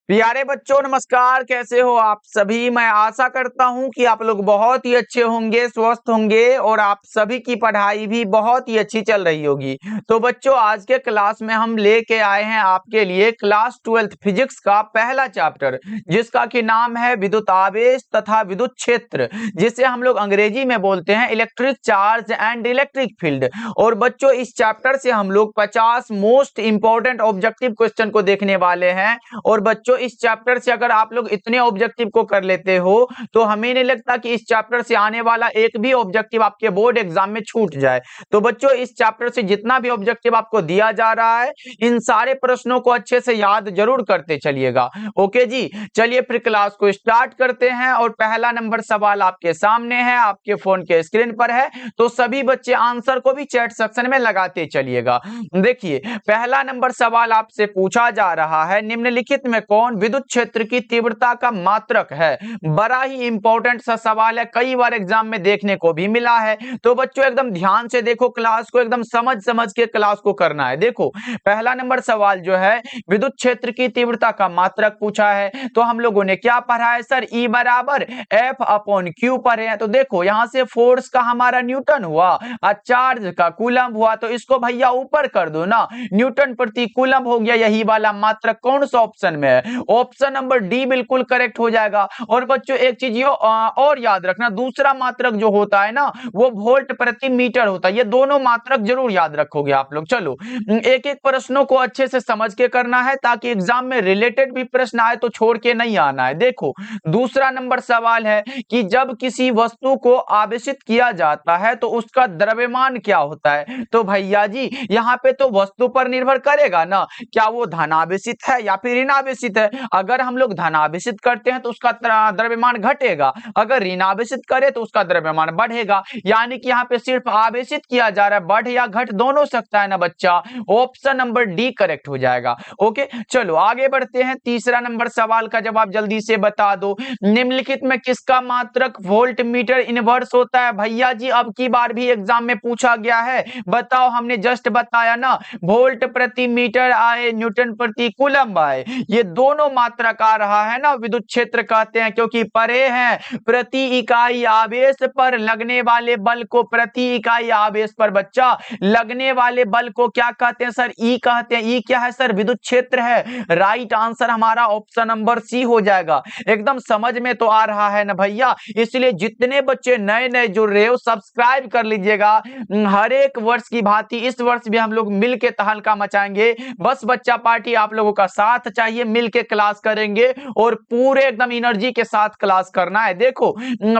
प्यारे बच्चों नमस्कार। कैसे हो आप सभी। मैं आशा करता हूं कि आप लोग बहुत ही अच्छे होंगे, स्वस्थ होंगे और आप सभी की पढ़ाई भी बहुत ही अच्छी चल रही होगी। तो बच्चों आज के क्लास में हम लेके आए हैं आपके लिए क्लास 12th फिजिक्स का पहला चैप्टर, जिसका कि नाम है विद्युत आवेश तथा विद्युत क्षेत्र, जिसे हम लोग अंग्रेजी में बोलते हैं electric charge and electric field. और बच्चों इस चैप्टर से हम लोग 50 मोस्ट इंपॉर्टेंट ऑब्जेक्टिव क्वेश्चन को देखने वाले हैं। और बच्चों इस चैप्टर से अगर आप लोग इतने ऑब्जेक्टिव को कर लेते हो तो हमें नहीं लगता कि इस चैप्टर से आने वाला एक भी ऑब्जेक्टिव आपके बोर्ड एग्जाम में छूट जाए। तो बच्चों इस चैप्टर से जितना भी ऑब्जेक्टिव आपको दिया जा रहा है इन सारे प्रश्नों को अच्छे से याद जरूर करते चलिएगा। ओके जी, चलिए फिर क्लास को स्टार्ट करते हैं। और पहला नंबर सवाल आपके सामने है, आपके फोन के स्क्रीन पर है, तो सभी बच्चे आंसर को भी चैट सेक्शन में लगाते चलिएगा। देखिए पहला नंबर सवाल आपसे पूछा जा रहा है, निम्नलिखित में कौन विद्युत क्षेत्र की तीव्रता का मात्रक है। बड़ा ही इंपॉर्टेंट सा सवाल है, कई बार एग्जाम में देखने को भी मिला है। तो बच्चों एकदम ध्यान से देखो, क्लास को एकदम समझ समझ के क्लास को करना है। देखो पहला नंबर सवाल जो है विद्युत क्षेत्र की तीव्रता का मात्रक पूछा है। तो हम लोगों ने क्या पढ़ा है सर, E बराबर F अपॉन Q पढ़े हैं। तो देखो यहां से फोर्स का हमारा न्यूटन हुआ और चार्ज का कूलम हुआ, तो इसको भैया ऊपर कर दो ना, न्यूटन प्रति कूलम हो गया। यही वाला मात्रक कौन सा ऑप्शन में है, ऑप्शन नंबर डी बिल्कुल करेक्ट हो जाएगा। और बच्चों एक चीज और याद रखना, दूसरा मात्रक जो होता है ना वो वोल्ट प्रति मीटर होता है। ये दोनों मात्रक जरूर याद रखोगे आप लोग। चलो एक एक प्रश्नों को अच्छे से समझ के करना है ताकि एग्जाम में रिलेटेड भी प्रश्न आए तो छोड़ के नहीं आना है। देखो दूसरा नंबर सवाल है कि जब किसी वस्तु को आवेशित किया जाता है तो उसका द्रव्यमान क्या होता है। तो भैया जी यहाँ पे तो वस्तु पर निर्भर करेगा ना, क्या वो धनावेशित है या फिर ऋणावेशित है। अगर हम लोग धनावेशित करते हैं तो उसका द्रव्यमान घटेगा, अगर ऋणावेशित करें तो उसका द्रव्यमान बढ़ेगा। यानी कि यहाँ पे सिर्फ आवेशित किया जा रहा है, बढ़ या घट दोनों सकता है ना बच्चा। ऑप्शन नंबर डी करेक्ट हो जाएगा। ओके चलो आगे बढ़ते हैं, तीसरा नंबर सवाल का जवाब जल्दी से बता दो, निम्नलिखित में किसका मात्रक वोल्ट मीटर इनवर्स होता है। भैया जी अब की बार भी एग्जाम में पूछा गया है, बताओ। हमने जस्ट बताया ना, वोल्ट प्रति मीटर आए, न्यूटन प्रति कूलम आए, ये दोनों मात्रक आ रहा है ना, विद्युत क्षेत्र कहते हैं क्योंकि परे हैं प्रति इकाई आवेश पर लगने वाले बल को। प्रति इकाई आवेश पर बच्चा लगने वाले बल को क्या कहते हैं सर, ई कहते हैं। ई क्या है सर, विद्युत क्षेत्र है। राइट आंसर हमारा ऑप्शन नंबर सी हो जाएगा। एकदम समझ में तो आ रहा है ना भैया, इसलिए जितने बच्चे नए नए जुड़ रहे हो सब्सक्राइब कर लीजिएगा। हर एक वर्ष की भांति इस वर्ष भी हम लोग मिल के तहलका मचाएंगे। बस बच्चा पार्टी आप लोगों का साथ चाहिए, मिल के क्लास करेंगे और पूरे एकदम एनर्जी के साथ क्लास करना है। देखो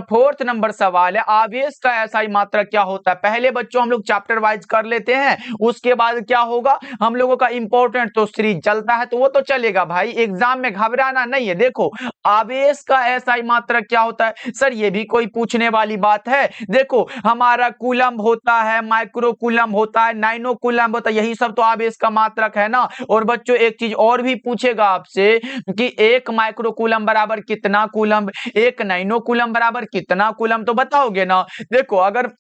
फोर्थ नंबर सवाल है, आवेश का एसआई मात्रक क्या होता है। पहले बच्चों हम लोग चैप्टर वाइज कर लेते हैं, उसके बाद क्या होगा हम लोगों का इंपॉर्टेंट तो सीरीज चलता है तो वो तो चलेगा भाई, एग्जाम में घबराना नहीं है। देखो आवेश का एसआई मात्रक क्या होता है सर, ये भी कोई पूछने वाली बात है। देखो हमारा कूलम होता है, माइक्रो कूलम होता है, नाइनो कूलम होता है, यही सब तो आवेश का मात्रक है ना। और बच्चों एक चीज और भी पूछेगा आपसे कि एक माइक्रो कूलम बराबर कितना कूलम, एक नाइनो कूलम बराबर कितना कूलम, तो बताओगे ना। देखो अगर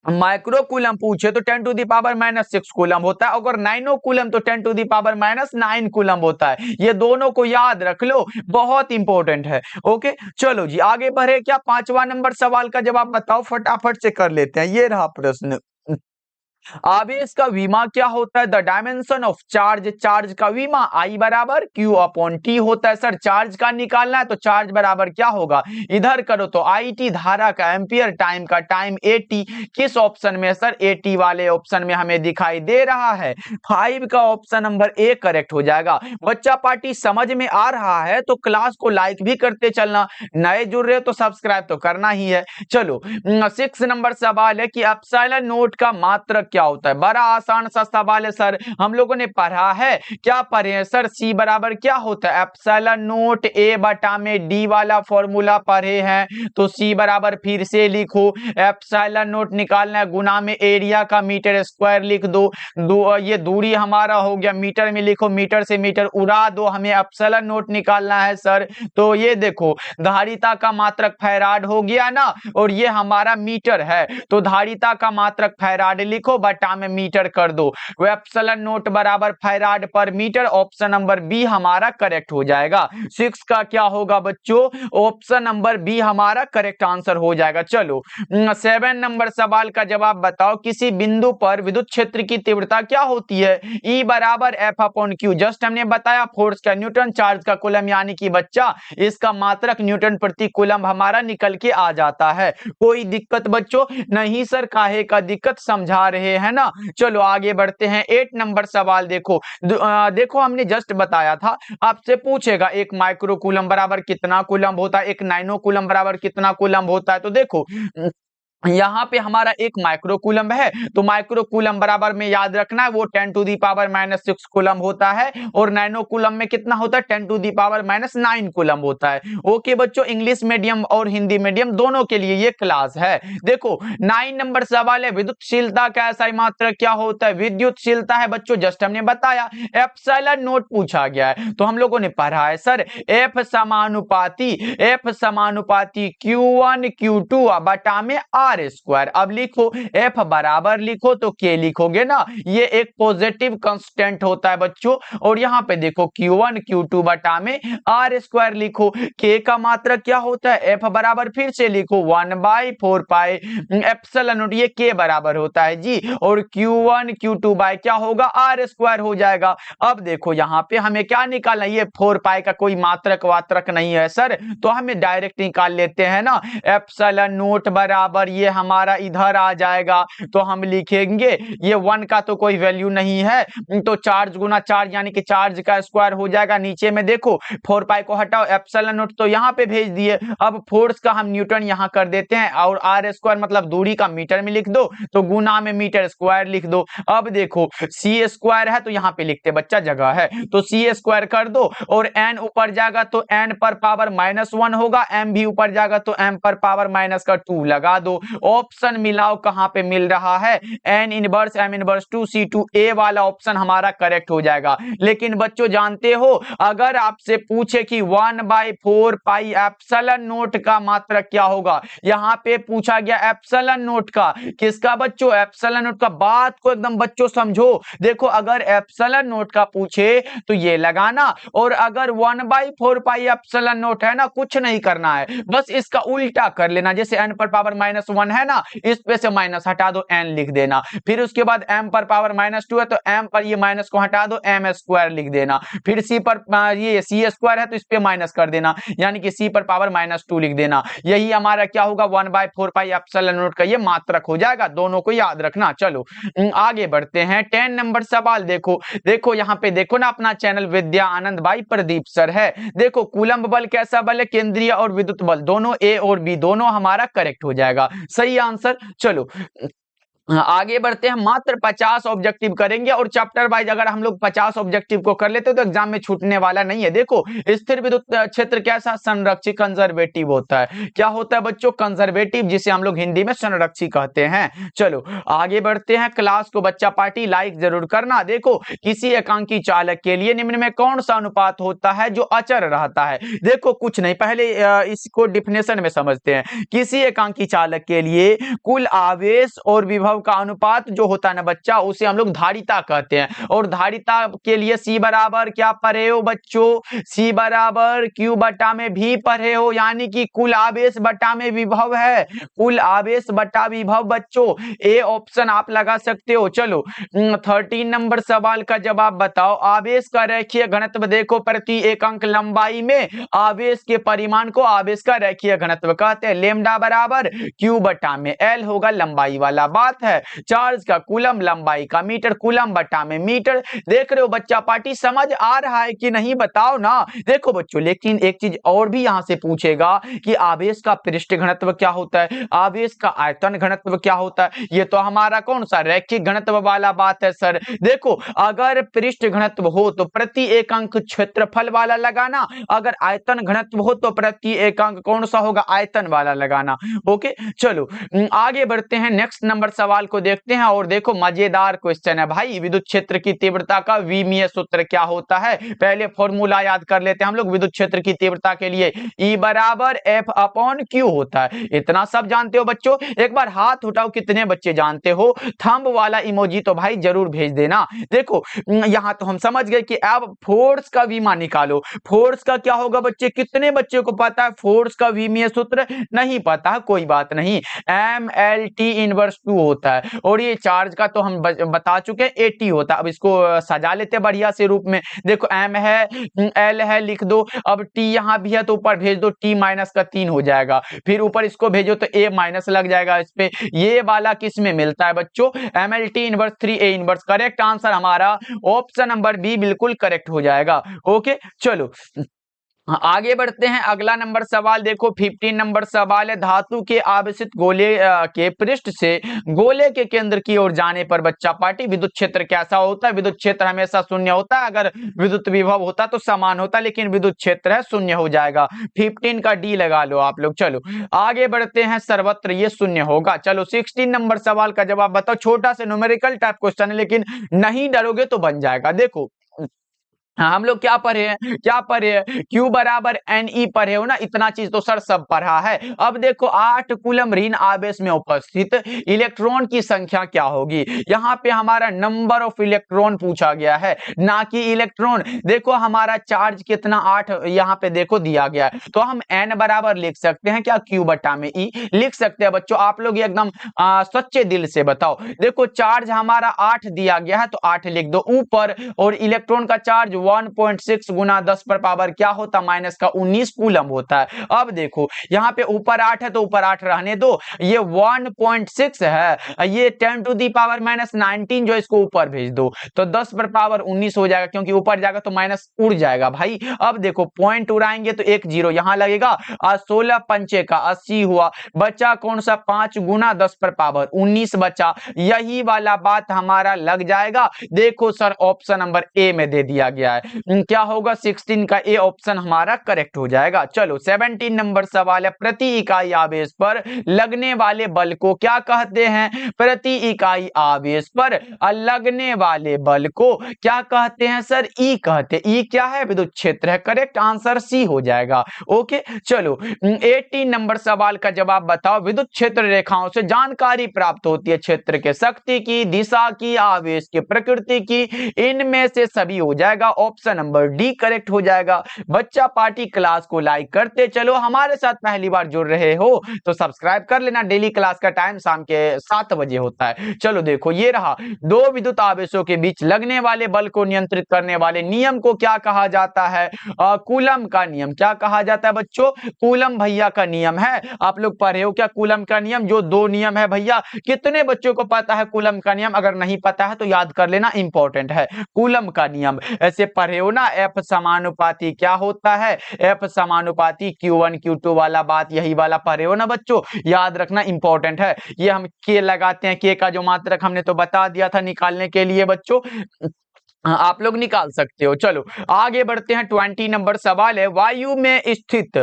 माइक्रो कूलम पूछे तो 10 टू दी पावर -6 कूलम होता है, अगर नाइनो कूलम तो 10 टू दी पावर -9 कूलम होता है। ये दोनों को याद रख लो, बहुत इंपॉर्टेंट है। ओके चलो जी आगे बढ़े, क्या पांचवा नंबर सवाल का जवाब बताओ, फटाफट से कर लेते हैं। ये रहा प्रश्न, आवेश का विमा क्या होता है। The dimension of charge, charge का विमा I बराबर Q अपॉन T होता है। सर चार्ज का निकालना है तो चार्ज बराबर क्या होगा, इधर करो तो IT धारा का, एम्पियर टाइम का, टाइम AT। किस ऑप्शन में सर, AT वाले ऑप्शन में हमें दिखाई दे रहा है। 5 का ऑप्शन नंबर ए करेक्ट हो जाएगा। बच्चा पार्टी समझ में आ रहा है तो क्लास को लाइक भी करते चलना, नए जुड़ रहे हो तो सब्सक्राइब तो करना ही है। चलो 6 नंबर सवाल है कि एप्सिलॉन नोट का मात्रक क्या होता है। बड़ा आसान सा सवाल है सर, हम लोगों ने पढ़ा है, क्या पढ़े हैं सर, सी बराबर क्या होता है, एप्सिलॉन नोट ए बटा में डी वाला फॉर्मूला पढ़े हैं। तो सी बराबर फिर से लिखो, एप्सिलॉन नोट निकालना है, गुना में एरिया का मीटर स्क्वायर लिख दो। ये दूरी हमारा हो गया, मीटर में लिखो, मीटर से मीटर उड़ा दो, हमें एप्सिलॉन नोट निकालना है सर। तो ये देखो धारिता का मात्रक फैराड हो गया ना, और ये हमारा मीटर है तो धारिता का मात्रक फैराड लिखो बटा में मीटर कर दो, वो एप्सिलॉन नोट बराबर फैराड पर मीटर। ऑप्शन नंबर बी हमारा करेक्ट हो जाएगा। 6 का क्या होगा बच्चों? ऑप्शन नंबर बी हमारा करेक्ट आंसर हो जाएगा। चलो 7 नंबर सवाल का जवाब बताओ। किसी बिंदु पर विद्युत क्षेत्र की तीव्रता क्या होती है? E बराबर एफ अपॉन क्यू। जस्ट हमने बताया फोर्स का न्यूटन, चार्ज का कूलम, यानी कि बच्चा इसका मात्रक न्यूटन प्रति कूलम हमारा निकल के आ जाता है। कोई दिक्कत बच्चों? नहीं सर, काहे का दिक्कत, समझा रहे हैं ना। चलो आगे बढ़ते हैं। 8 नंबर सवाल देखो। देखो हमने जस्ट बताया था, आपसे पूछेगा एक माइक्रो कूलम बराबर कितना कूलम होता है, एक नैनो कूलम बराबर कितना कूलम होता है। तो देखो यहाँ पे हमारा एक माइक्रो कूलम है, तो माइक्रो कूलम बराबर में याद रखना है वो 10 टू दी पावर -6 कूलम होता है, और नैनो कूलम में कितना होता है? 10 टू दी पावर -9 कूलम होता है। ओके बच्चों, इंग्लिश मीडियम और हिंदी मीडियम दोनों के लिए ये क्लास है। देखो 9 नंबर सवाल है, विद्युतशीलता का ऐसा मात्रक क्या होता है? विद्युतशीलता है बच्चों, जस्ट हमने बताया एप्सिलॉन नोट पूछा गया है, तो हम लोगों ने पढ़ा है सर एफ समानुपाती Q1 Q2 बटा में R स्क्वायर। अब लिखो F बराबर लिखो तो K लिखोगे ना, ये एक पॉजिटिव कांस्टेंट होता है बच्चों। और यहाँ पे देखो Q1 Q2 बटा में R स्क्वायर लिखो। K का मात्रक क्या होता है? F बराबर फिर से लिखो 1/4 पाई एप्सिलॉन नोट, ये K बराबर होता है जी, और Q1 Q2 बाय क्या होगा? R स्क्वायर हो जाएगा। अब देखो यहाँ पे हमें क्या निकालना है? ये 4 पाई का कोई मात्रक वात्रक नहीं है सर, तो हमें डायरेक्ट निकाल लेते हैं ना। एप्सिलॉन नोट बराबर ये हमारा इधर आ जाएगा, तो हम लिखेंगे ये 1 का तो कोई वैल्यू नहीं है, तो चार्ज गुना चार्ज यानी कि चार्ज का स्क्वायर हो जाएगा। नीचे में देखो 4 पाई को हटाओ, एप्सिलॉन नोट तो यहाँ पे भेज दिए, अब फोर्स का हम न्यूटन यहाँ कर देते हैं, और आर स्क्वायर मतलब दूरी का मीटर में लिख दो, तो गुना में मीटर स्क्वायर लिख दो। अब देखो सी स्क्वायर है तो यहाँ पे लिखते बच्चा जगह है, तो सी स्क्वायर कर दो, और एन ऊपर जाएगा तो एन पर पावर -1 होगा, एम भी ऊपर जाएगा तो एम पर पावर -2 लगा दो। ऑप्शन मिलाओ, कहां पे मिल रहा है? N inverse M inverse 2c2 A वाला ऑप्शन हमारा करेक्ट हो जाएगा। लेकिन बच्चों जानते हो, अगर आपसे पूछे कि 1/4 पाई एप्सिलॉन नोट का मात्रक क्या होगा, यहां पे पूछा गया एप्सिलॉन नोट का, किसका बच्चों? एप्सिलॉन नोट का। बात को एकदम बच्चों समझो, देखो अगर एप्सिलॉन नोट का पूछे तो ये लगाना, और अगर 1/4 पाई एप्सिलॉन नोट है ना, कुछ नहीं करना है, बस इसका उल्टा कर लेना। जैसे n पर पावर -1 है ना, इस पे से माइनस हटा दो, n लिख देना। फिर उसके बाद m पर पावर -2 है तो m पर ये माइनस को हटा दो, m स्क्वायर लिख देना। फिर c पर ये c स्क्वायर है तो इस पे माइनस कर देना, यानी कि c पर पावर -2 लिख देना। यही हमारा क्या होगा? 1/4 पाई एप्सिलॉन नोट का ये मात्रक हो जाएगा। दोनों को याद रखना। चलो आगे बढ़ते हैं। 10 नंबर सवाल देखो। देखो यहाँ पे देखो ना, अपना चैनल विद्या आनंद भाई प्रदीप सर है। देखो कूलम्ब बल कैसा बल है? केंद्रीय और विद्युत बल दोनों, ए और बी दोनों हमारा करेक्ट हो जाएगा। सही आंसर। चलो आगे बढ़ते हैं। मात्र 50 ऑब्जेक्टिव करेंगे, और चैप्टर वाइज अगर हम लोग 50 ऑब्जेक्टिव को कर लेते तो एग्जाम में छूटने वाला नहीं है। देखो स्थिर विद्युत क्षेत्र कैसा? संरक्षित, कंजर्वेटिव होता है। क्या होता है बच्चों? कंजर्वेटिव, जिसे हम लोग हिंदी में संरक्षित कहते हैं। चलो आगे बढ़ते हैं। क्लास को बच्चा पार्टी लाइक जरूर करना। देखो किसी एकांकी चालक के लिए निम्न में कौन सा अनुपात होता है जो अचर रहता है? देखो कुछ नहीं, पहले इसको डिफिनेशन में समझते हैं। किसी एकांकी चालक के लिए कुल आवेश और विभव का अनुपात जो होता है ना बच्चा, उसे हम लोग धारिता कहते हैं। और धारिता के लिए C बराबर क्या पढ़े हो बच्चों? C बराबर Q बटा में V पढ़े हो, यानी कि कुल आवेश बटा में विभव है। कुल आवेश बटा विभव बच्चों, ए ऑप्शन आप लगा सकते हो। चलो 13 नंबर सवाल का जवाब बताओ। आवेश का रेखीय घनत्व देखो, प्रति एकांक लंबाई में आवेश के परिमाण को आवेश का रेखीय घनत्व कहते हैं। लेमडा बराबर Q बटा में L होगा, लंबाई वाला बात है। चार्ज का कूलम, लंबाई का मीटर, कूलम बटा में मीटर। देख रहे हो बच्चा पार्टी, समझ आ रहा है कि नहीं बताओ ना। देखो बच्चों, लेकिन एक चीज और भी यहां से पूछेगा कि आवेश का पृष्ठ घनत्व क्या होता है, आवेश का आयतन घनत्व क्या होता है। ये तो हमारा कौन सा रैखिक घनत्व वाला बात है सर। देखो अगर पृष्ठ घनत्व हो तो प्रति एकांक क्षेत्रफल वाला लगाना, अगर आयतन घनत्व हो तो प्रति एकांक कौन सा होगा? आयतन वाला लगाना। ओके चलो आगे बढ़ते हैं। नेक्स्ट नंबर सवाल सवाल को देखते हैं और देखो मजेदार क्वेश्चन है भाई। विद्युत क्षेत्र की तीव्रता का विमीय सूत्र क्या होता है? पहले फॉर्मूला याद कर लेते हैं हम लोग विद्युत क्षेत्र की तीव्रता के लिए। E बराबर F अपॉन Q होता है। इतना सब जानते हो बच्चों? एक बार हाथ उठाओ कितने बच्चे जानते हो? थंब वाला इमोजी तो भाई जरूर भेज देना। देखो यहां तो हम समझ गए कि अब फोर्स का विमा निकालो। फोर्स का क्या होगा बच्चे? कितने बच्चे को पता है फोर्स का विमीय सूत्र? नहीं पता है, कोई बात नहीं। MLT इनवर्स 2 होता है और ये चार्ज का तो हम बता चुके हैं 80 होता है। अब इसको सजा लेते बढ़िया से रूप में। देखो M है, L है, लिख दो। अब T यहाँ भी है तो ऊपर भेज दो, T माइनस का 3 हो जाएगा। फिर ऊपर इसको भेजो तो A माइनस लग जाएगा इस पे। ये वाला किस में मिलता है बच्चों? MLT inverse 3 A inverse. Correct answer हमारा ऑप्शन नंबर बी बिल्कुल करेक्ट हो जाएगा। ओके चलो आगे बढ़ते हैं। अगला नंबर सवाल देखो 15 नंबर सवाल है। धातु के आवेशित गोले के पृष्ठ से गोले के केंद्र की ओर जाने पर बच्चा पार्टी विद्युत क्षेत्र कैसा होता है? विद्युत क्षेत्र हमेशा शून्य होता है। अगर विद्युत विभव होता तो समान होता, लेकिन विद्युत क्षेत्र है शून्य हो जाएगा। 15 का डी लगा लो आप लोग। चलो आगे बढ़ते हैं। सर्वत्र ये शून्य होगा। चलो 16 नंबर सवाल का जवाब बताओ। छोटा सा न्यूमेरिकल टाइप क्वेश्चन है, लेकिन नहीं डरोगे तो बन जाएगा। देखो हाँ, हम लोग क्या पढ़े हैं? क्या पढ़े हैं? Q बराबर NE पढ़े हो ना? इतना चीज तो सर सब पढ़ा है। अब देखो 8 कूलम ऋण आवेश में उपस्थित इलेक्ट्रॉन की संख्या क्या होगी? यहाँ पे हमारा नंबर ऑफ इलेक्ट्रॉन पूछा गया है, ना कि इलेक्ट्रॉन। देखो हमारा चार्ज कितना 8 यहाँ पे देखो दिया गया है, तो हम N बराबर लिख सकते हैं क्या? Q बटा में E लिख सकते हैं बच्चों। आप लोग एकदम सच्चे दिल से बताओ। देखो चार्ज हमारा 8 दिया गया है तो 8 लिख दो ऊपर, और इलेक्ट्रॉन का चार्ज 1.6 गुना 10 पर पावर क्या होता? माइनस का 19 कूलम होता है। अब देखो यहाँ पे ऊपर 8 है तो ऊपर 8 रहने दो। ये 1.6 है, ये 10 टू दी पावर माइनस 19 जो इसको ऊपर भेज दो तो 10 पर पावर 19 हो जाएगा, क्योंकि ऊपर जाएगा तो माइनस उड़ जाएगा भाई। अब देखो पॉइंट उड़ाएंगे तो एक जीरो यहाँ लगेगा, और 16 पंचे का 80 हुआ। बचा कौन सा? 5 गुना 10 पर पावर 19 बचा। यही वाला बात हमारा लग जाएगा। देखो सर ऑप्शन नंबर ए में दे दिया गया है। क्या होगा? 16 का ए ऑप्शन हमारा करेक्ट हो जाएगा। चलो 17 नंबर सवाल है। प्रति इकाई आवेश पर लगने वाले बल को क्या कहते हैं? प्रति इकाई आवेश पर लगने वाले बल को क्या कहते हैं सर? ई कहते हैं। ई क्या है? विद्युत क्षेत्र है। करेक्ट आंसर सी हो जाएगा। ओके चलो 18 नंबर सवाल का जवाब बताओ। विद्युत क्षेत्र रेखाओं से जानकारी प्राप्त होती है क्षेत्र के शक्ति की, दिशा की, आवेश की, प्रकृति की। इनमें से सभी हो जाएगा। ऑप्शन नंबर डी करेक्ट हो जाएगा। बच्चा पार्टी क्लास को लाइक करते चलो। हमारे साथ पहली बार जुड़ रहे हो तो सब्सक्राइब कर लेना। डेली क्लास का टाइम शाम के 7 बजे होता है। चलो देखो ये रहा। दो विद्युत आवेशों के बीच लगने वाले बल को नियंत्रित करने वाले नियम को क्या कहा जाता है? कूलम का नियम। क्या कहा जाता है बच्चों? कूलम भैया का नियम है। आप लोग पढ़े हो क्या कूलम का नियम? जो दो नियम है भैया, कितने बच्चों को पता है कूलम का नियम? अगर नहीं पता है तो याद कर लेना, इंपॉर्टेंट है कूलम का नियम। ऐसे पढ़े हो ना, F समानुपाती क्या होता है? F समानुपाती Q1 Q2 वाला बात, यही वाला पढ़े हो ना बच्चों? याद रखना, इंपॉर्टेंट है। ये हम के लगाते हैं, के का जो मात्रक हमने तो बता दिया था निकालने के लिए बच्चों, आप लोग निकाल सकते हो। चलो आगे बढ़ते हैं। 20 नंबर सवाल है। वायु में स्थित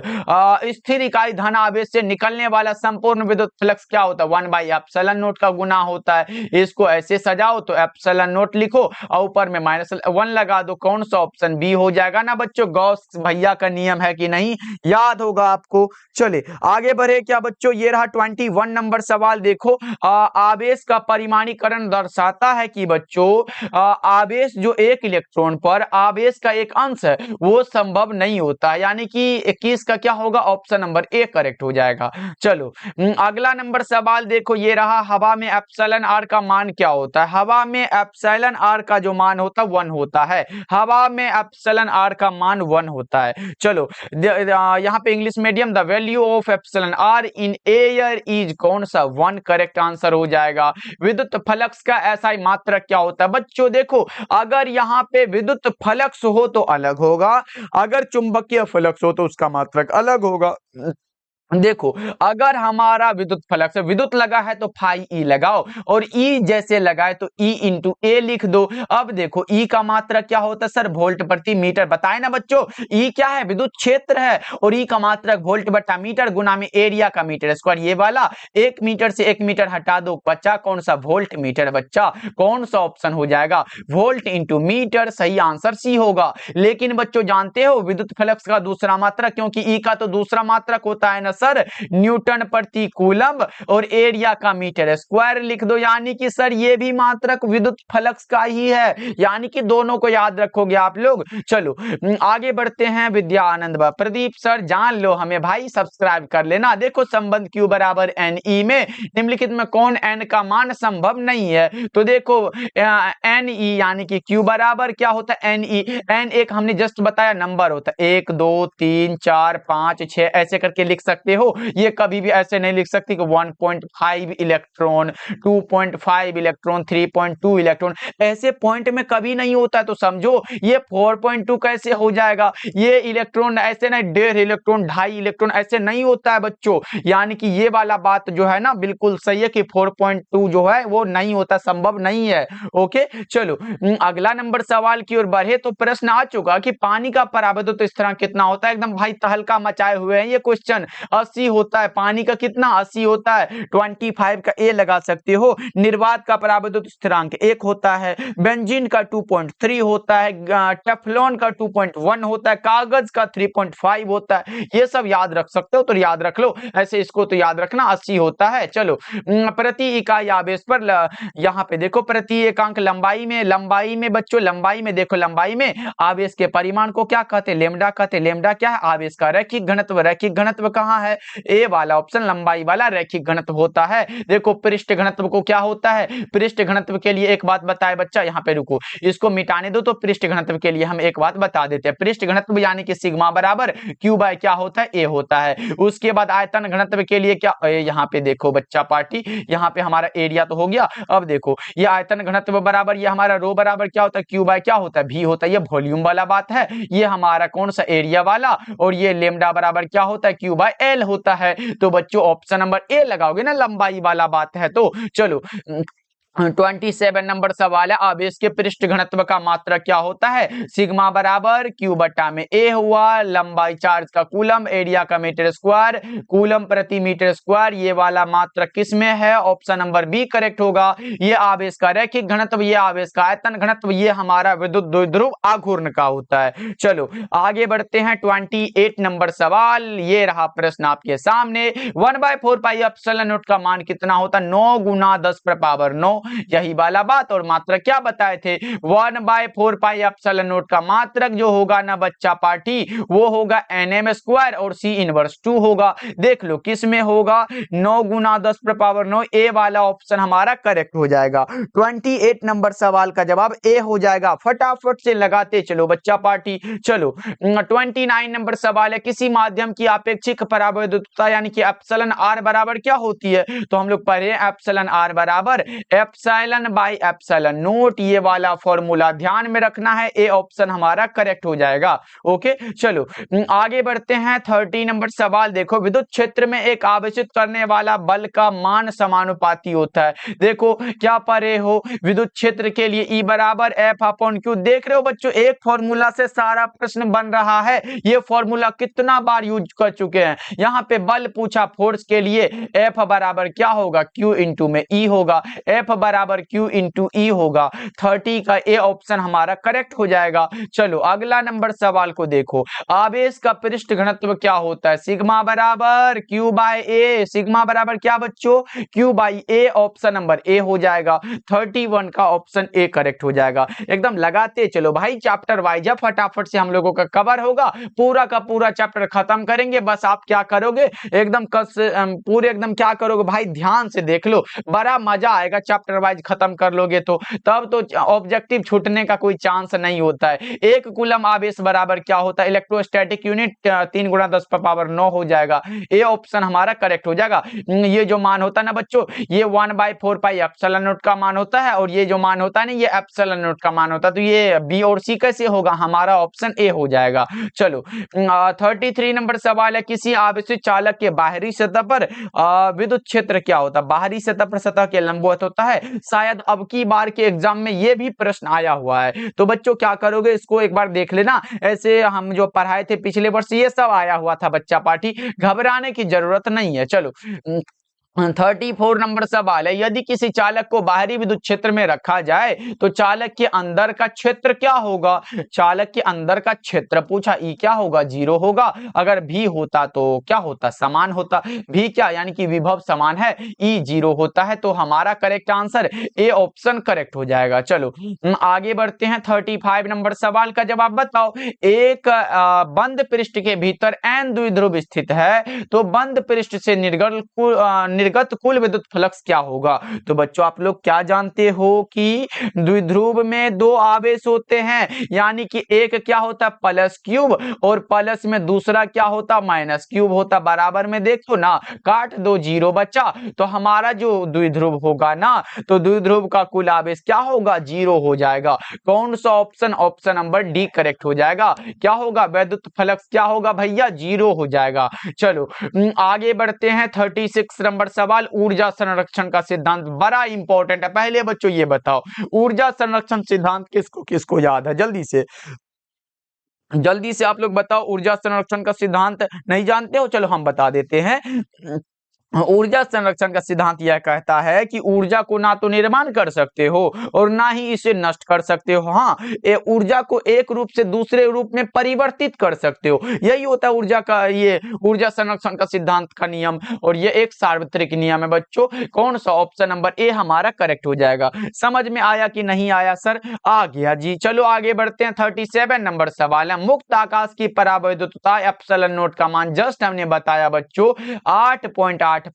स्थिर इकाई धन आवेश से निकलने वाला संपूर्ण विद्युत फ्लक्स क्या होता है? 1/ε0 का गुना होता है। इसको ऐसे सजाओ तो ε0 लिखो और ऊपर में -1 लगा दो। कौन सा? ऑप्शन बी हो जाएगा ना बच्चों। गॉस भैया का नियम है कि नहीं, याद होगा आपको। चले आगे बढ़े क्या बच्चों? ये रहा 21 नंबर सवाल। देखो आवेश का परिमाणीकरण दर्शाता है कि बच्चों आवेश जो एक इलेक्ट्रॉन पर आवेश का एक अंश है वो संभव नहीं होता, यानी कि 21 का क्या होगा? ऑप्शन नंबर ए करेक्ट हो जाएगा। चलो अगला नंबर सवाल देखो ये रहा। हवा में एप्सिलॉन आर का मान क्या होता है? हवा में एप्सिलॉन आर का जो मान होता है 1 होता है। हवा में एप्सिलॉन आर का मान 1 होता है। चलो यहाँ पे English medium, the value of epsilon R in air is कौन सा? 1 करेक्ट आंसर हो जाएगा। विद्युत फ्लक्स का SI मात्रक क्या होता है? बच्चों देखो अगर यहाँ पे विद्युत फ्लक्स हो तो अलग होगा, अगर चुंबकीय फ्लक्स हो तो उसका मात्रक अलग होगा। देखो, अगर हमारा विद्युत फलक से विद्युत लगा है तो फाई ई लगाओ, और ई जैसे लगाए तो ई इंटू ए लिख दो। अब देखो ई का मात्रक क्या होता है सर, वोल्ट प्रति मीटर। बताए ना बच्चों, ई क्या है, विद्युत क्षेत्र है, और ई का मात्रक वोल्ट बटा मीटर गुना में एरिया का मीटर स्क्वायर। ये वाला 1 मीटर से 1 मीटर हटा दो, बच्चा कौन सा, वोल्ट मीटर। बच्चा कौन सा ऑप्शन हो जाएगा, वोल्ट इंटू मीटर। सही आंसर सी होगा। लेकिन बच्चों जानते हो विद्युत फलक का दूसरा मात्रक, क्योंकि ई का तो दूसरा मात्रक होता है ना सर, न्यूटन प्रति कूलम, और एरिया का मीटर स्क्वायर लिख दो। यानी कि सर ये भी मात्रक विद्युत फलक का ही है, यानी कि दोनों को याद रखोगे आप लोग। चलो आगे बढ़ते हैं। विद्या आनंद व प्रदीप सर जान लो हमें भाई, सब्सक्राइब कर लेना। देखो संबंध Q बराबर एन ई में निम्नलिखित में कौन n का मान संभव नहीं है। तो देखो एन ई यानी कि Q बराबर क्या होता है, एन ई। एन एक हमने जस्ट बताया नंबर होता है, 1 2 3 4 5 6 ऐसे करके लिख सकते हो। ये कभी भी ऐसे नहीं लिख सकते कि 1.5 इलेक्ट्रॉन, 2.5 इलेक्ट्रॉन, 3.2 इलेक्ट्रॉन, ऐसे पॉइंट में कभी नहीं होता है। तो समझो ये 4.2 कैसे हो जाएगा, ये इलेक्ट्रॉन ऐसे नहीं, 1.5 इलेक्ट्रॉन, 2.5 इलेक्ट्रॉन ऐसे नहीं होता है बच्चों। यानी कि ये वाला बात जो है ना बिल्कुल सही है कि 4.2 जो है वो नहीं होता, संभव नहीं है। ओके चलो अगला नंबर सवाल की ओर बढ़े तो प्रश्न आ चुका कि पानी का पराविद्युत स्थिरांक कितना होता है। एकदम भाई तहलका मचाए हुए हैं ये क्वेश्चन। 80 होता है, पानी का कितना, 80 होता है। 25 का ए लगा सकते हो। निर्वात का पराविद्युत स्थिरांक 1 होता है। बेंजीन का 2.3 होता है। टेफ्लॉन का 2.1 होता है। कागज का 3.5 होता है। ये सब याद रख सकते हो तो याद रख लो, ऐसे इसको तो याद रखना 80 होता है। चलो प्रति इकाई आवेश पर यहाँ पे देखो प्रति एकांक लंबाई में बच्चों, लंबाई में देखो, लंबाई में आवेश के परिमाण को क्या कहते हैं, लेमडा कहते हैं। लेमडा क्या है, आवेश का रैखिक घनत्व। रैखिक घनत्व कहाँ है, ए वाला ऑप्शन लंबाई वाला रैखिक घनत्व होता है। देखो पृष्ठ घनत्व को क्या होता है, पृष्ठ घनत्व के लिए एक बात बताए बच्चा, यहाँ पे रुको इसको मिटाने दो, तो पृष्ठ घनत्व के लिए हम एक बात बता देते हैं। पृष्ठ घनत्व यानी कि सिग्मा बराबर क्यू बाय क्या होता है, ए होता है। उसके बाद आयतन घनत्व के लिए क्या, यहाँ पे देखो बच्चा पार्टी, यहाँ पे हमारा एरिया तो हो गया। अब देखो ये आयतन घनत्व बराबर ये हमारा रो बराबर क्या होता है, क्यू बाय क्या होता है, भी होता है। ये वॉल्यूम वाला बात है, ये हमारा कौन सा एरिया वाला, और ये लेमडा बराबर क्या होता है, क्यू बाय एल होता है। तो बच्चों ऑप्शन नंबर ए लगाओगे ना, लंबाई वाला बात है। तो चलो 27 नंबर सवाल है, आवेश के पृष्ठ घनत्व का मात्रक क्या होता है, सिग्मा बराबर क्यू बटा में ए हुआ, लंबाई चार्ज का कूलम, एरिया का मीटर स्क्वायर, कूलम प्रति मीटर स्क्वायर। ये वाला मात्रक किस में है, ऑप्शन नंबर बी करेक्ट होगा। ये आवेश का रैखिक घनत्व, ये आवेश का आयतन घनत्व, ये हमारा विद्युत द्विध्रुव आघूर्ण का होता है। चलो आगे बढ़ते हैं। 28 नंबर सवाल, ये रहा प्रश्न आपके सामने। 1/4 पाई एप्सिलॉन नॉट का मान कितना होता है, 9 गुना 10 पर पावर 9। यही वाला बात, और मात्रक क्या बताए थे, 1/4 पाई एप्सिलॉन नॉट का मात्रक जो होगा ना बच्चा पार्टी, वो होगा nm स्क्वायर, और c इनवर्स 2 होगा। देख लो किस में होगा, 9 गुना 10 पर पावर 9, ए वाला ऑप्शन हमारा करेक्ट हो जाएगा। 28 नंबर सवाल का जवाब ए हो जाएगा। फटाफट से लगाते चलो बच्चा पार्टी। चलो 29 नंबर सवाल है, किसी माध्यम की आपेक्षिक पराविद्युतता यानी कि एप्सिलॉन आर बराबर क्या होती है। तो हम लोग पढ़े एप्सिलॉन आर बराबर एप्सिलॉन बाई एप्सिलॉन नोट। ये वाला फॉर्मूला ध्यान में रखना है, ए ऑप्शन हमारा करेक्ट हो जाएगा। ओके चलो आगे बढ़ते हैं। 30 नंबर सवाल देखो, विद्युत क्षेत्र में एक आवेशित करने वाला बल का मान समानुपाती होता है। देखो क्या पढ़े हो, विद्युत क्षेत्र के लिए ई बराबर एफ अपॉन क्यू। देख रहे हो बच्चों, एक फॉर्मूला से सारा प्रश्न बन रहा है। ये फॉर्मूला कितना बार यूज कर चुके हैं। यहाँ पे बल पूछा, फोर्स के लिए एफ बराबर क्या होगा, क्यू इंटू में ई होगा, एफ बराबर क्यू इंटू ई होगा। 30 का ए ऑप्शन हमारा करेक्ट हो जाएगा। चलो अगला नंबर सवाल को देखो, आवेश का पृष्ठ घनत्व क्या होता है, सिग्मा बराबर क्यू बाय ए। सिग्मा बराबर क्या बच्चों, Q by A, option number A हो जाएगा। 31 का ऑप्शन ए करेक्ट हो जाएगा। एकदम लगाते चलो भाई, चैप्टर वाइज फटाफट से हम लोगों का कवर होगा, पूरा का पूरा चैप्टर खत्म करेंगे। बस आप क्या करोगे, एकदम पूरे एकदम क्या करोगे भाई, ध्यान से देख लो, बड़ा मजा आएगा चैप्टर चैप्टर वाइज खत्म कर लोगे तो तब तो ऑब्जेक्टिव छूटने का कोई चांस नहीं होता है। 1 कूलम आवेश बराबर क्या होता है, इलेक्ट्रोस्टैटिक यूनिट 3 × 10⁻9 हो जाएगा। ए ऑप्शन हमारा करेक्ट हो जाएगा। ये जो मान होता है ना बच्चों, ये 1/4 पाई एप्सिलॉन नॉट का मान होता है और ये जो मान होता है ना, ये एप्सिलॉन नॉट का मान होता है। तो ये बी और सी कैसे होगा, हमारा ऑप्शन ए हो जाएगा। चलो 33 नंबर सवाल है, किसी आवेशित चालक के बाहरी सतह पर विद्युत क्षेत्र क्या होता है? बाहरी सतह पर सतह के लंबवत होता है। शायद अब की बार के एग्जाम में ये भी प्रश्न आया हुआ है। तो बच्चों क्या करोगे, इसको एक बार देख लेना। ऐसे हम जो पढ़ाए थे पिछले वर्ष, ये सब आया हुआ था बच्चा पार्टी, घबराने की जरूरत नहीं है। चलो 34 नंबर सवाल है, यदि किसी चालक को बाहरी विद्युत क्षेत्र में रखा जाए तो चालक के अंदर का क्षेत्र क्या होगा? चालक के अंदर का क्षेत्र पूछा, ई क्या होगा, 0 होगा। अगर भी होता तो क्या होता, समान होता। भी क्या, यानी कि विभव समान है, ई 0 होता है। तो हमारा correct answer A option correct हो जाएगा। चलो आगे बढ़ते हैं। 35 नंबर सवाल का जवाब बताओ। एक बंद पृष्ठ के भीतर एन द्विध्रुव स्थित है, तो बंद पृष्ठ से निर्गत कुल विद्युत फ्लक्स क्या होगा? तो बच्चों आप लोग क्या जानते हो कि द्विध्रुव में 2 आवेश होते हैं, यानी कि एक क्या होता है प्लस क्यूब और प्लस में दूसरा क्या होता माइनस क्यूब होता। बराबर में देखो ना, काट दो, 0 बचा। तो हमारा जो द्विध्रुव होगा ना, तो द्विध्रुव का कुल आवेश क्या होगा, 0 हो जाएगा। कौन सा option, option number D correct हो जाएगा। क्या होगा, विद्युत फ्लक्स क्या होगा भैया, 0 हो जाएगा। चलो आगे बढ़ते हैं। 36 नंबर सवाल, ऊर्जा संरक्षण का सिद्धांत बड़ा इंपॉर्टेंट है। पहले बच्चों ये बताओ, ऊर्जा संरक्षण सिद्धांत किसको किसको याद है, जल्दी से आप लोग बताओ। ऊर्जा संरक्षण का सिद्धांत नहीं जानते हो, चलो हम बता देते हैं। ऊर्जा संरक्षण का सिद्धांत यह कहता है कि ऊर्जा को ना तो निर्माण कर सकते हो और ना ही इसे नष्ट कर सकते हो। हाँ, ये ऊर्जा को एक रूप से दूसरे रूप में परिवर्तित कर सकते हो, यही होता है ऊर्जा का, ये ऊर्जा संरक्षण का सिद्धांत का नियम। और ये एक सार्वत्रिक नियम है बच्चों। कौन सा, ऑप्शन नंबर ए हमारा करेक्ट हो जाएगा। समझ में आया कि नहीं आया सर? आ गया जी। चलो आगे बढ़ते हैं। 37 नंबर सवाल है, मुक्त आकाश की परावैद्युतता एप्सिलॉन नॉट का मान जस्ट हमने बताया बच्चों 8.85 ×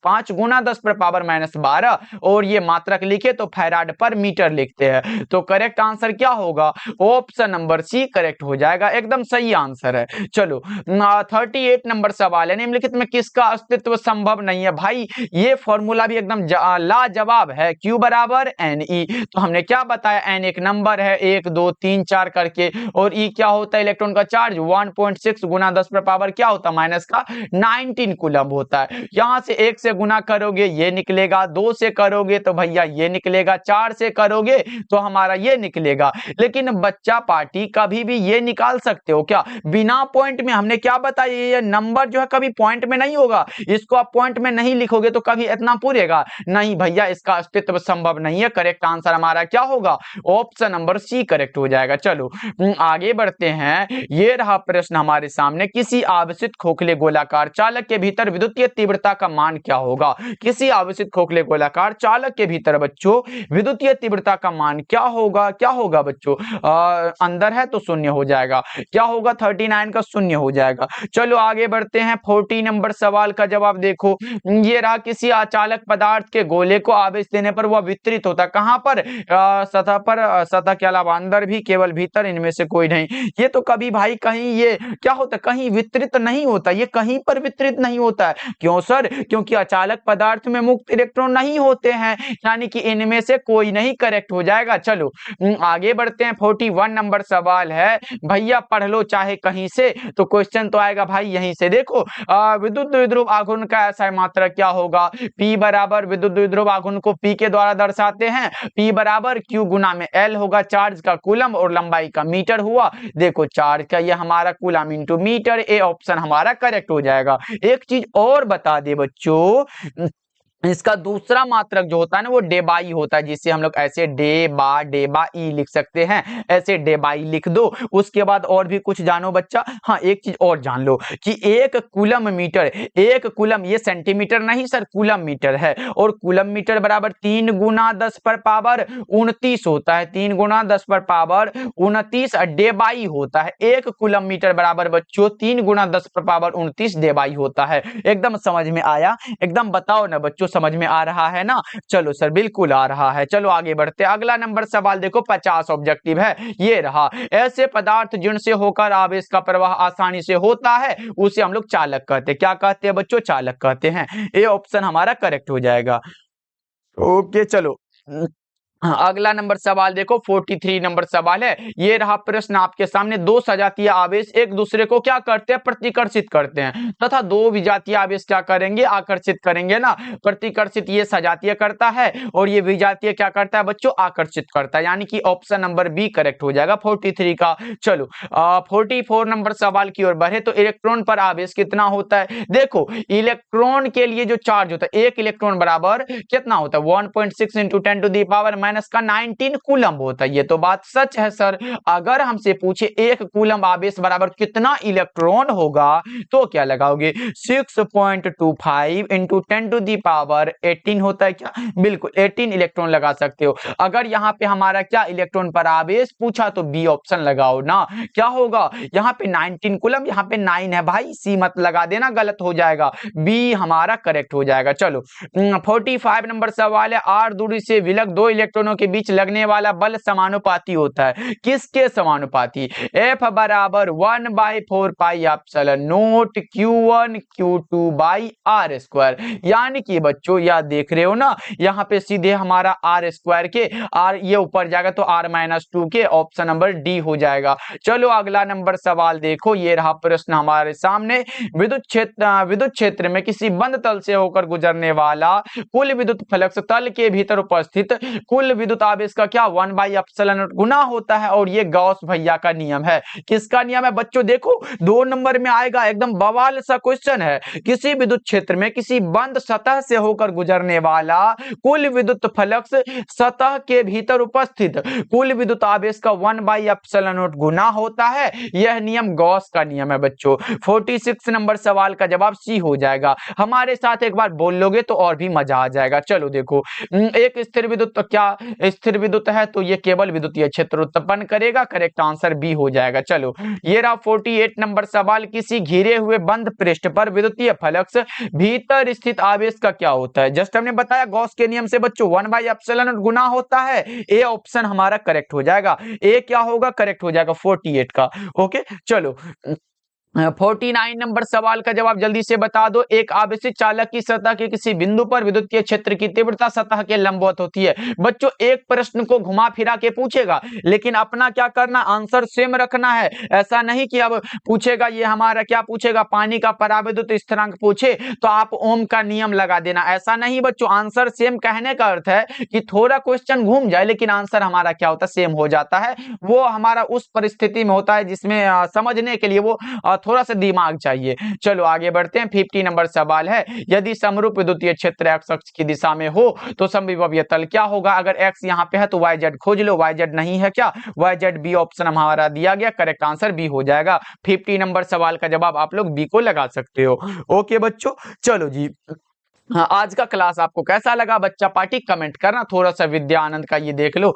10⁻12 और ये मात्रक लिखे तो फैराड पर मीटर लिखते हैं। तो करेक्ट आंसर क्या होगा, ऑप्शन नंबर सी करेक्ट हो जाएगा, एकदम सही आंसर है। चलो 38 नंबर सवाल है, निम्नलिखित में किसका अस्तित्व संभव नहीं है? भाई ये फॉर्मूला भी एकदम लाजवाब है, Q बराबर NE। तो हमने क्या बताया, N एक नंबर है, 1 2 3 4 करके, और E क्या होता है, इलेक्ट्रॉन का चार्ज 1.6 × 10⁻, क्या होता है माइनस का 19 कूलम होता है। यहां से 1 से गुना करोगे ये निकलेगा, 2 से करोगे तो भैया ये निकलेगा, 4 से करोगे तो हमारा ये निकलेगा। लेकिन बच्चा पार्टी कभी भी ये निकाल सकते हो क्या, बिना पॉइंट में? हमने क्या बताया, ये नंबर जो है कभी पॉइंट में नहीं होगा, इसको आप पॉइंट में नहीं लिखोगे तो कभी इतना पूरेगा नहीं भैया, इसका अस्तित्व संभव नहीं है। करेक्ट आंसर हमारा क्या होगा, ऑप्शन नंबर सी करेक्ट हो जाएगा। चलो आगे बढ़ते हैं। ये रहा प्रश्न हमारे सामने, किसी आवेशित खोखले गोलाकार चालक के भीतर विद्युतीय तीव्रता का मान क्या होगा? किसी आवेशित खोखले गोलाकार चालक के भीतर बच्चों विद्युतीय तीव्रता का मान क्या होगा? क्या होगा बच्चों, अंदर है तो शून्य हो जाएगा, क्या होगा 39 का शून्य हो जाएगा। चलो आगे बढ़ते हैं। 40 नंबर सवाल का जवाब देखो, ये रहा, किसी अचालक पदार्थ के गोले को आवेश देने पर वह वितरित होता है कहां पर, सतह पर, सतह के अलावा अंदर भी, केवल भीतर, इनमें से कोई नहीं। ये तो कभी भाई कहीं ये क्या होता है, कहीं वितरित नहीं होता, ये कहीं पर वितरित नहीं होता है। क्यों सर? क्योंकि अचालक पदार्थ में मुक्त इलेक्ट्रॉन नहीं होते हैं, यानी कि इनमें से कोई नहीं, करेक्ट हो जाएगा। चलो आगे बढ़ते हैं। 41 नंबर सवाल है, भैया पढ़ लो चाहे कहीं से, तो क्वेश्चन तो आएगा भाई यहीं से। देखो विद्युत द्विध्रुव आघूर्ण का ऐसा मात्रक क्या होगा, P बराबर, विद्युत द्विध्रुव आघूर्ण को P के द्वारा दर्शाते हैं, P बराबर Q गुना में L होगा, चार्ज का कूलम और लंबाई का मीटर हुआ। देखो चार्ज का ये हमारा coulomb into metre, A option हमारा करेक्ट हो जाएगा। एक चीज और बता दे बच्चों, इसका दूसरा मात्रक जो होता है ना वो डेबाई होता है, जिसे हम लोग ऐसे डेबा ई लिख सकते हैं, ऐसे डेबाई लिख दो। उसके बाद और भी कुछ जानो बच्चा। हाँ एक चीज और जान लो कि 1 कूलम मीटर, 1 कूलम, ये सेंटीमीटर नहीं सर, कूलम मीटर है, और कूलम मीटर बराबर 3 × 10⁻29 होता है, 3 × 10⁻29 डेबाई होता है। 1 कूलम मीटर बराबर बच्चों 3 × 10⁻29 डेबाई होता है। एकदम समझ में आया? एकदम बताओ ना बच्चों, समझ में आ रहा है ना? चलो सर बिल्कुल आ रहा है। चलो आगे बढ़ते हैं। अगला नंबर सवाल देखो 50 ऑब्जेक्टिव है, ये रहा। ऐसे पदार्थ जिनसे होकर आवेश का प्रवाह आसानी से होता है उसे हम लोग चालक कहते हैं। क्या कहते हैं बच्चों? चालक कहते हैं। ये ऑप्शन हमारा करेक्ट हो जाएगा। ओके चलो। हाँ, अगला नंबर सवाल देखो 43 नंबर सवाल है, ये रहा प्रश्न आपके सामने। दो सजातीय आवेश एक दूसरे को क्या करते हैं? प्रतिकर्षित करते हैं, तथा दो विजातीय आवेश क्या करेंगे? आकर्षित करेंगे ना। प्रतिकर्षित ये सजातीय करता है और ये विजातीय क्या करता है बच्चों? आकर्षित करता है, यानी कि ऑप्शन नंबर बी करेक्ट हो जाएगा 43 का। चलो 44 नंबर सवाल की ओर बढ़े तो इलेक्ट्रॉन पर आवेश कितना होता है? देखो इलेक्ट्रॉन के लिए जो चार्ज होता है, एक इलेक्ट्रॉन बराबर कितना होता है? 1.6 into 10 to the power minus का 19 कूलम होता है। ये तो बात सच है सर। अगर हमसे पूछे एक कूलम आवेश बराबर कितना इलेक्ट्रॉन होगा तो क्या लगाओगे? 6.25 इंटू 10 टू दी पावर 18 होता है क्या? बिल्कुल 18 इलेक्ट्रॉन लगा सकते हो। अगर यहाँ पे हमारा क्या इलेक्ट्रॉन पर आवेश पूछा तो बी ऑप्शन लगाओ ना। क्या होगा यहाँ पे? 19 कूलम, यहाँ पे 9 है भाई, सी मत लगा देना, गलत हो जाएगा। बी हमारा करेक्ट हो जाएगा। चलो 45 नंबर सवाल है, आर दूरी से विलग दो इलेक्ट्रॉनों के बीच लगने वाला बल समानुपाती होता है। किसके समानुपाती? F बराबर 1/4 pi epsilon naught Q1 Q2 by R square. यानी कि बच्चों याद देख रहे हो ना, यहाँ पे सीधे हमारा आर स्क्वायर के आर ये ऊपर जाएगा तो r-2 के, ऑप्शन नंबर डी हो जाएगा। चलो अगला नंबर सवाल देखो, ये रहा प्रश्न हमारे सामने। विद्युत क्षेत्र में किसी बंद तल से होकर गुजरने वाला कुल विद्युत फ्लक्स तल के भीतर उपस्थित कुल विद्युत आवेश का क्या 1/ε0 गुना होता है, और ये गॉस भैया का नियम है। किसका नियम है बच्चों? देखो 2 नंबर में आएगा, एकदम बवाल सा क्वेश्चन है। किसी विद्युत क्षेत्र में किसी बंद सतह से होकर गुजरने वाला कुल विद्युत फ्लक्स सतह के भीतर उपस्थित कुल विद्युत आवेश का 1/ε0 गुना होता है। यह नियम गॉस का नियम है बच्चों। 46 नंबर सवाल का जवाब सी हो जाएगा। हमारे साथ एक बार बोल लोगे तो और भी मजा आ जाएगा। चलो देखो एक स्थिर विद्युत तो क्या स्थिर विद्युत है तो ये केवल विद्युतीय क्षेत्र उत्पन्न करेगा। करेक्ट आंसर बी हो जाएगा। चलो ये रहा 48 नंबर सवाल, किसी घिरे हुए बंद पृष्ठ पर विद्युतीय फ्लक्स भीतर स्थित आवेश का क्या होता है? जस्ट हमने बताया गॉस के नियम से बच्चों 1/ε0 गुना होता है। ए ऑप्शन हमारा करेक्ट हो जाएगा। ए क्या होगा? करेक्ट हो जाएगा 48 का। ओके चलो 49 नंबर सवाल का जवाब जल्दी से बता दो। एक आवेशित चालक की सतह के किसी बिंदु पर विद्युतीय क्षेत्र की तीव्रता सतह के लंबवत होती है। बच्चों एक प्रश्न को घुमा फिरा के पूछेगा, लेकिन अपना क्या करना? आंसर सेम रखना है। ऐसा नहीं कि अब पूछेगा ये हमारा क्या पूछेगा, पानी का पराविद्युत स्थिरांक पूछे तो आप ओम का नियम लगा देना। ऐसा नहीं बच्चों, आंसर सेम कहने का अर्थ है कि थोड़ा क्वेश्चन घूम जाए लेकिन आंसर हमारा क्या होता है? सेम हो जाता है। वो हमारा उस परिस्थिति में होता है जिसमें समझने के लिए वो थोड़ा सा दिमाग चाहिए। चलो आगे बढ़ते हैं। 50 नंबर सवाल है, यदि समरूप विद्युतीय क्षेत्र एक्स अक्ष की दिशा में हो तो समविभवीय तल क्या होगा? अगर एक्स यहाँ पे है तो वाई जेड खोज लो। वाई जेड नहीं है क्या? वाई जेड बी ऑप्शन हमारा दिया गया। करेक्ट आंसर बी हो जाएगा। 50 नंबर सवाल का जवाब आप लोग बी को लगा सकते हो। ओके बच्चों चलो जी। हाँ, आज का क्लास आपको कैसा लगा? बच्चा पार्टी कमेंट करना। थोड़ा सा विद्या आनंद का ये देख लो,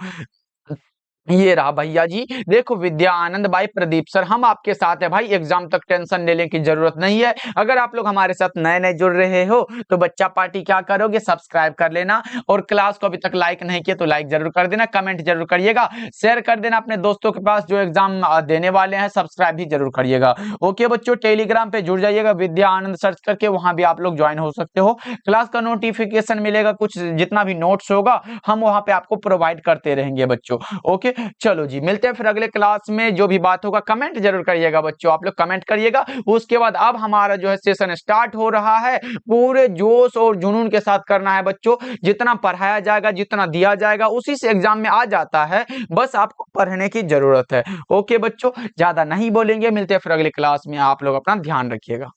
ये रहा भैया जी। देखो विद्या आनंद भाई प्रदीप सर हम आपके साथ है भाई। एग्जाम तक टेंशन लेने की जरूरत नहीं है। अगर आप लोग हमारे साथ नए नए जुड़ रहे हो तो बच्चा पार्टी क्या करोगे? सब्सक्राइब कर लेना, और क्लास को अभी तक लाइक नहीं किया तो लाइक जरूर कर देना, कमेंट जरूर करिएगा, शेयर कर देना अपने दोस्तों के पास जो एग्जाम देने वाले हैं। सब्सक्राइब भी जरूर करिएगा। ओके बच्चों टेलीग्राम पे जुड़ जाइएगा, विद्या आनंद सर्च करके, वहां भी आप लोग ज्वाइन हो सकते हो। क्लास का नोटिफिकेशन मिलेगा, कुछ जितना भी नोट्स होगा हम वहां पे आपको प्रोवाइड करते रहेंगे बच्चों। ओके चलो जी, मिलते हैं फिर अगले क्लास में। जो भी बात होगा कमेंट जरूर करिएगा बच्चों, आप लोग कमेंट करिएगा। उसके बाद अब हमारा जो है सेशन स्टार्ट हो रहा है। पूरे जोश और जुनून के साथ करना है बच्चों। जितना पढ़ाया जाएगा, जितना दिया जाएगा, उसी से एग्जाम में आ जाता है। बस आपको पढ़ने की जरूरत है। ओके बच्चों ज्यादा नहीं बोलेंगे, मिलते हैं फिर अगले क्लास में। आप लोग अपना ध्यान रखिएगा।